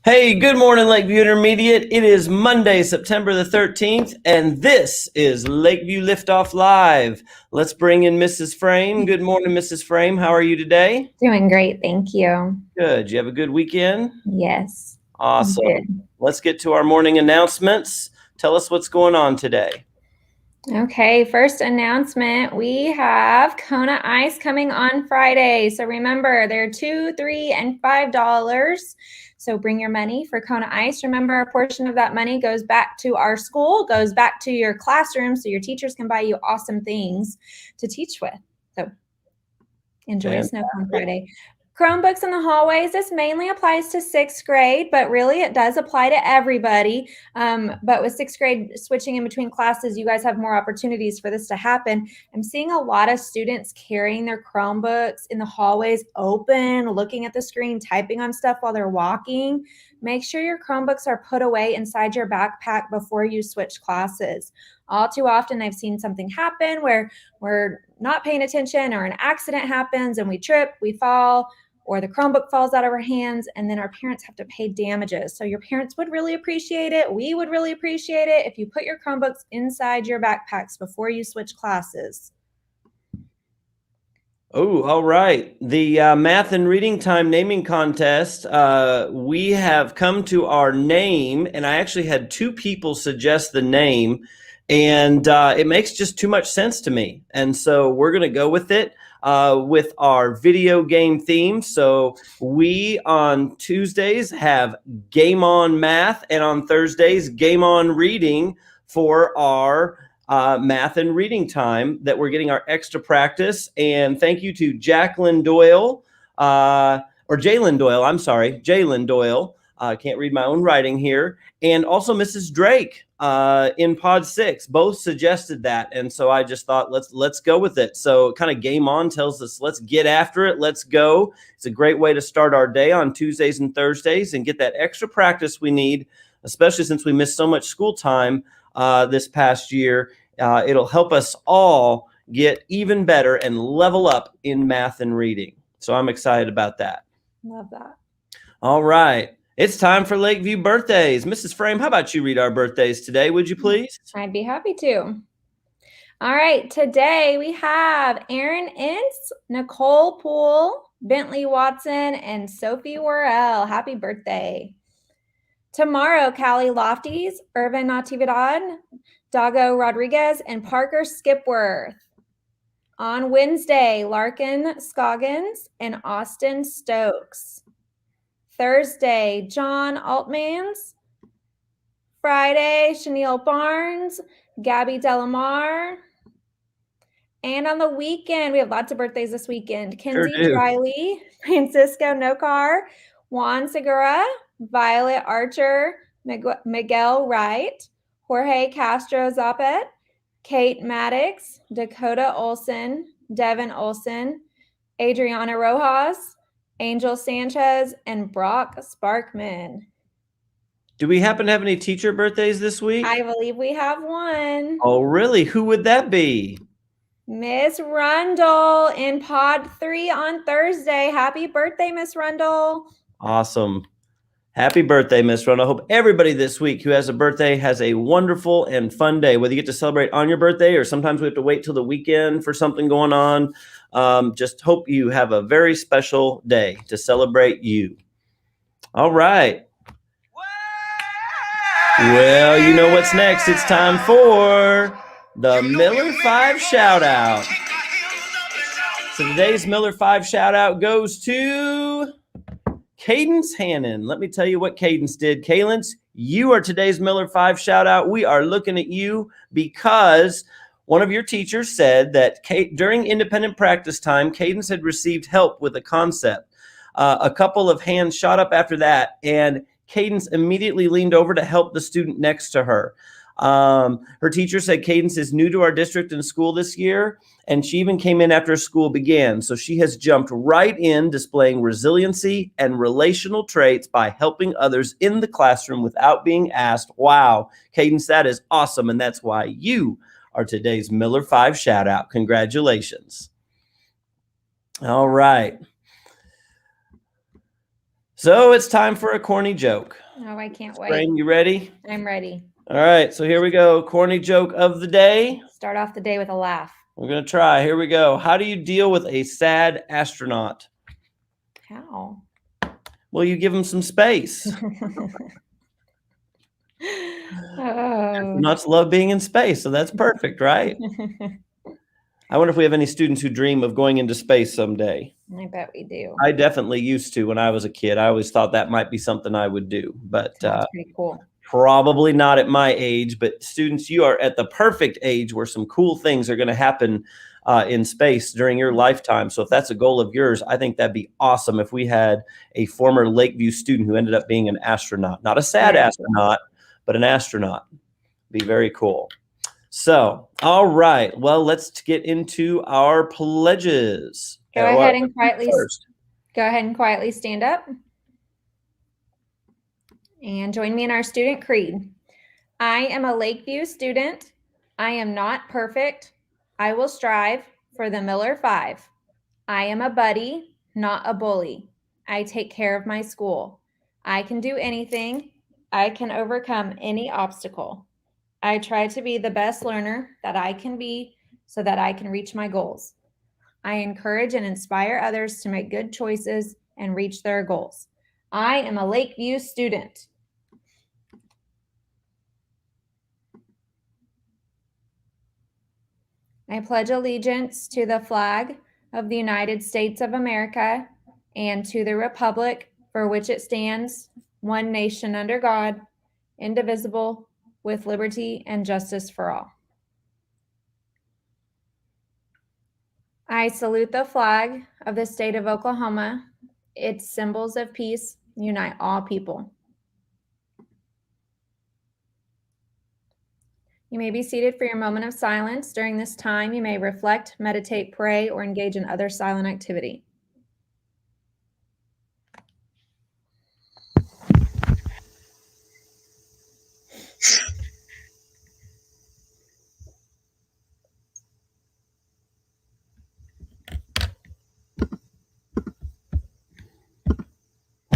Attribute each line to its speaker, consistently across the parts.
Speaker 1: Hey, good morning, Lakeview Intermediate. It is Monday, September the 13th, and this is Lakeview Liftoff Live. Let's bring in Mrs. Frame. Good morning, Mrs. Frame. How are you today?
Speaker 2: Doing great, thank you.
Speaker 1: Good. You have a good weekend?
Speaker 2: Yes,
Speaker 1: Awesome.
Speaker 2: good.
Speaker 1: Let's get to our morning announcements. Tell us what's going on today.
Speaker 2: Okay, first announcement, we have Kona Ice coming on Friday. So remember, they're $2, $3, and $5. So bring your money for Kona Ice. Remember, a portion of that money goes back to our school, goes back to your classroom, so your teachers can buy you awesome things to teach with. So enjoy a snow cone Friday. Chromebooks in the hallways, this mainly applies to sixth grade, but really it does apply to everybody. But with sixth grade switching in between classes, you guys have more opportunities for this to happen. I'm seeing a lot of students carrying their Chromebooks in the hallways open, looking at the screen, typing on stuff while they're walking. Make sure your Chromebooks are put away inside your backpack before you switch classes. All too often, I've seen something happen where we're not paying attention or an accident happens and we trip, we fall, or the Chromebook falls out of our hands, and then our parents have to pay damages. So your parents would really appreciate it. We would really appreciate it if you put your Chromebooks inside your backpacks before you switch classes.
Speaker 1: Oh, all right. The math and reading time naming contest. We have come to our name, and I actually had two people suggest the name, and it makes just too much sense to me. And so we're going to go with it with our video game theme. So we on Tuesdays have Game On Math, and on Thursdays, Game On Reading for our math and reading time that we're getting our extra practice. And thank you to Jacqueline Doyle, or Jalen Doyle, I'm sorry, Jalen Doyle. I can't read my own writing here. And also Mrs. Drake in Pod 6. Both suggested that. And so I just thought, let's go with it. So kind of Game On tells us, let's get after it. Let's go. It's a great way to start our day on Tuesdays and Thursdays and get that extra practice we need, especially since we missed so much school time this past year. It'll help us all get even better and level up in math and reading. So I'm excited about that.
Speaker 2: Love that.
Speaker 1: All right. It's time for Lakeview birthdays. Mrs. Frame, how about you read our birthdays today, would you please?
Speaker 2: I'd be happy to. All right, today we have Aaron Ince, Nicole Poole, Bentley Watson, and Sophie Worrell. Happy birthday. Tomorrow, Callie Lofties, Irvin Natividad, Dago Rodriguez, and Parker Skipworth. On Wednesday, Larkin Scoggins and Austin Stokes. Thursday, John Altmans. Friday, Chenille Barnes, Gabby Delamar. And on the weekend, we have lots of birthdays this weekend. Kenzie Riley, Francisco Nokar, Juan Segura, Violet Archer, Miguel Wright, Jorge Castro Zapet, Kate Maddox, Dakota Olson, Devin Olson, Adriana Rojas, Angel Sanchez, and Brock Sparkman.
Speaker 1: Do we happen to have any teacher birthdays this week?
Speaker 2: I believe we have one.
Speaker 1: Oh, really? Who would that be?
Speaker 2: Miss Rundle in Pod 3 on Thursday. Happy birthday, Miss Rundle.
Speaker 1: Awesome. Happy birthday, Miss Rundle. I hope everybody this week who has a birthday has a wonderful and fun day, whether you get to celebrate on your birthday or sometimes we have to wait till the weekend for something going on. Just hope you have a very special day to celebrate you. All right. Well, you know what's next. It's time for the Miller 5 shout out. So today's Miller 5 shout out goes to Cadence Hannon. Let me tell you what Cadence did. Cadence, you are today's Miller 5 shout out. We are looking at you because one of your teachers said that during independent practice time, Cadence had received help with a concept. A couple of hands shot up after that, and Cadence immediately leaned over to help the student next to her. Her teacher said Cadence is new to our district and school this year, and she even came in after school began. So she has jumped right in, displaying resiliency and relational traits by helping others in the classroom without being asked. Wow, Cadence, that is awesome, and that's why you are today's Miller 5 shout out. Congratulations. All right. So it's time for a corny joke.
Speaker 2: Oh, I can't wait.
Speaker 1: Frame, you ready?
Speaker 2: I'm ready.
Speaker 1: All right, so here we go. Corny joke of the day.
Speaker 2: Start off the day with a laugh.
Speaker 1: We're going to try. Here we go. How do you deal with a sad astronaut?
Speaker 2: How?
Speaker 1: Well, you give him some space. Astronauts love being in space, so that's perfect, right? I wonder if we have any students who dream of going into space someday.
Speaker 2: I bet we do.
Speaker 1: I definitely used to when I was a kid. I always thought that might be something I would do, but
Speaker 2: That's pretty cool.
Speaker 1: Probably not at my age. But students, you are at the perfect age where some cool things are going to happen in space during your lifetime. So if that's a goal of yours, I think that'd be awesome if we had a former Lakeview student who ended up being an astronaut. Not a sad astronaut, but an astronaut. Be very cool. So, all right. Well, let's get into our pledges.
Speaker 2: Go ahead and quietly stand up. And join me in our student creed. I am a Lakeview student. I am not perfect. I will strive for the Miller 5. I am a buddy, not a bully. I take care of my school. I can do anything. I can overcome any obstacle. I try to be the best learner that I can be so that I can reach my goals. I encourage and inspire others to make good choices and reach their goals. I am a Lakeview student. I pledge allegiance to the flag of the United States of America and to the republic for which it stands, one nation under God, indivisible, with liberty and justice for all. I salute the flag of the state of Oklahoma. Its symbols of peace unite all people. You may be seated for your moment of silence. During this time, you may reflect, meditate, pray, or engage in other silent activity.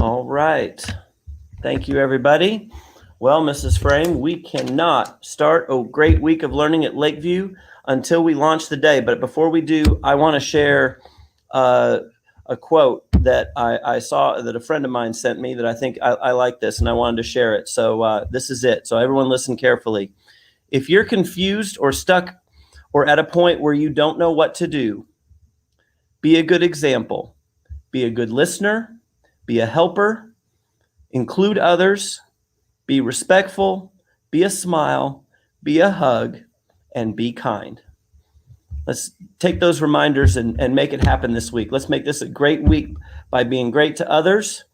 Speaker 1: All right. Thank you, everybody. Well, Mrs. Frame, we cannot start a great week of learning at Lakeview until we launch the day. But before we do, I want to share a quote that I saw that a friend of mine sent me that I think I like this, and I wanted to share it. So this is it. So everyone listen carefully. If you're confused or stuck or at a point where you don't know what to do, be a good example. Be a good listener. Be a helper. Include others. Be respectful, be a smile, be a hug, and be kind. Let's take those reminders and make it happen this week. Let's make this a great week by being great to others.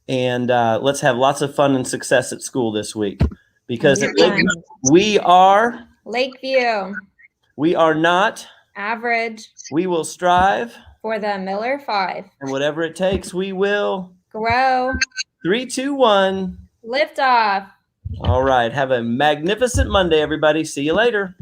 Speaker 1: And let's have lots of fun and success at school this week. Because at Lakeview, we are
Speaker 2: Lakeview.
Speaker 1: We are not
Speaker 2: average.
Speaker 1: We will strive
Speaker 2: for the Miller 5.
Speaker 1: And whatever it takes, we will
Speaker 2: grow.
Speaker 1: 3, 2, 1.
Speaker 2: Liftoff.
Speaker 1: All right. Have a magnificent Monday, everybody. See you later.